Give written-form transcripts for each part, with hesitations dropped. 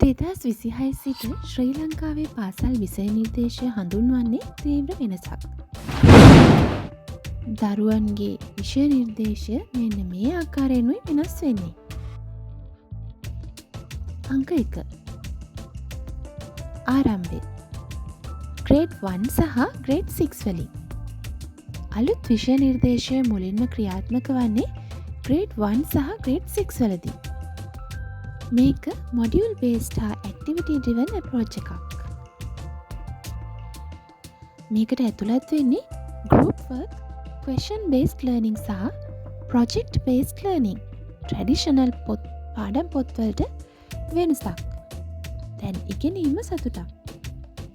2026 සිට ශ්‍රී ලංකාවේ පාසල් විෂය නිර්දේශය හඳුන්වන්නේ තීව්‍ර වෙනසක්. දරුවන්ගේ විෂය නිර්දේශය මෙන්න මේ ආකාරයෙන්ුයි වෙනස් වෙන්නේ. අංක 1. ආරම්භය. ග්‍රේඩ් 1 සහ ග්‍රේඩ් 6 වලින්. අලුත් විෂය නිර්දේශය මුලින්ම ක්‍රියාත්මක වන්නේ ග්‍රේඩ් 1 සහ ග්‍රේඩ් 6 වලදී. මේක මොඩියුල් බේස්ඩ් හා ඇක්ටිවිටි ඩ්‍රිවන් අප්‍රෝච් එකක්. මේකට ඇතුළත් වෙන්නේ group work, question based learning සහ ප්‍රොජෙක්ට් බේස්ඩ් ලර්නින්. ට්‍රැඩිෂනල් පාඩම් පොත්වලට වෙනසක්. දැන් ඉගෙනීම සතුටක්.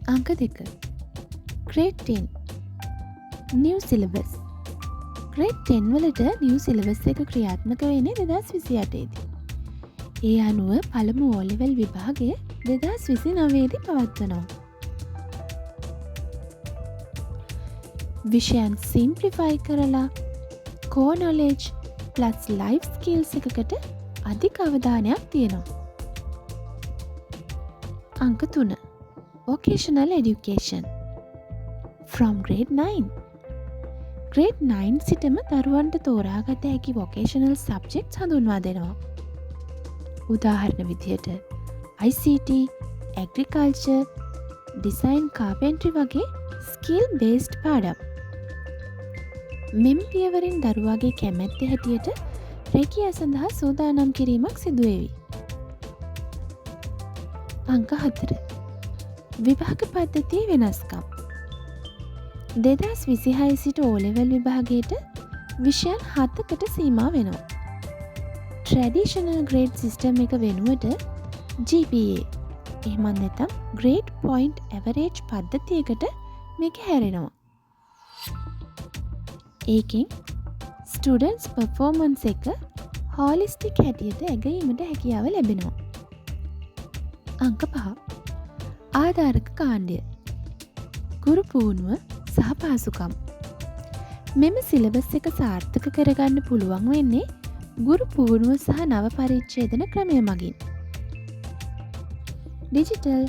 අංක 2. Grade 10 New syllabus. ග්‍රේඩ් 10 වලට නිව් සිලබස් එක ක්‍රියාත්මක වෙන්නේ 2028 දී. ඒ අනුව පළමු ඕලෙවල් විභාගය 2029 දී පවත්වනවා. විෂයන් සිම්ප්ලිෆයි කරලා කෝ නොලෙජ් ප්ලස් ලයිෆ් ස්කිල්ස් එකකට අධික අවධානයක් තියෙනවා. අංක 3. Vocational education from grade 9. grade 9 සිටම දරුවන්ට තෝරාගත හැකි වොකේෂනල් සබ්ජෙක්ට්ස් හඳුන්වා දෙනවා. උදාහරණ විදියට ICT, ඇග්‍රිකල්චර්, ඩිසයින්, කාපෙන්ට්‍රි වගේ ස්කිල් බේස්ඩ් පාඩම්. මෙම පියවරින් දරුවාගේ කැමැත්ත හැටියට රැකියා සඳහා සූදානම් කිරීමක් සිදුවේවි. අංක 4. විභාග පද්ධතියේ වෙනස්කම්. 2026 සිට ඕලෙවල් විභාගයට විෂයන් 7කට සීමා වෙනවා. ට්‍රැඩිෂනල් ග්‍රේඩ් සිස්ටම් එක වෙනුවට GPA එහෙමත් නැත්නම් ග්‍රේඩ් පොයින්ට් ඇවරේජ් පද්ධතියකට මේක හැරෙනවා. ඒකෙන් ස්ටුඩන්ට්ස් පර්ෆෝමන්ස් එක හොලිස්ටික් හැටියට ඇගීමට හැකියාව ලැබෙනවා. අංක 5. ආධාරක කාණ්ඩය. ගුරු පුහුණුව සහ පහසුකම්. මෙම සිලබස් එක සාර්ථක කරගන්න පුළුවන් වෙන්නේ ගුරු පුහුණුව සහ නව පරිච්ඡේදන ක්‍රමය මගින්. Digital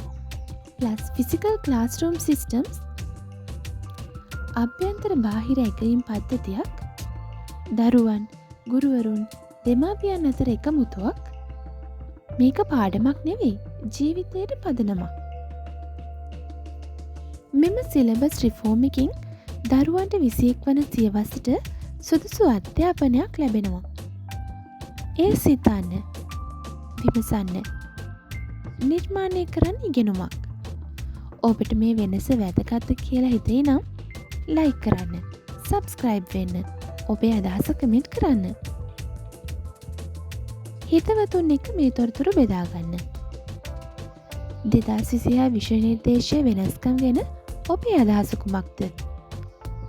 plus physical classroom systems අභ්‍යන්තර බාහිර එකීම් පද්ධතියක්. දරුවන්, ගුරුවරුන්, දෙමාපියන් අතර එකමුතුවක්. මේක පාඩමක් නෙවෙයි, ජීවිතයට පදනමක්. මෙම සිලබස් රිෆෝම් එකකින් දරුවන්ට 21 වන සියවසට සුදුසු අධ්‍යාපනයක් ලැබෙනවා. ඒ සිතන්න, විමසන්න, නිර්මාණය කරන්න ඉගෙනුමක්. ඔබට මේ වෙනස වැදගත්ද කියලා හිතේ නම් ලයික් කරන්න, සබ්ස්ක්‍රයිබ් වෙන්න, ඔබේ අදහස කමෙන්ට් කරන්න. හිතවතුන් එක්ක මේ තොරතුරු බෙදාගන්න. 2026 විෂය නිර්දේශය වෙනස්කම් ගැන ඔබේ අදහස කුමක්ද?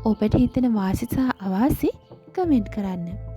ඔබට හිතෙන වාසි සහ අවාසි කමෙන්ට් කරන්න.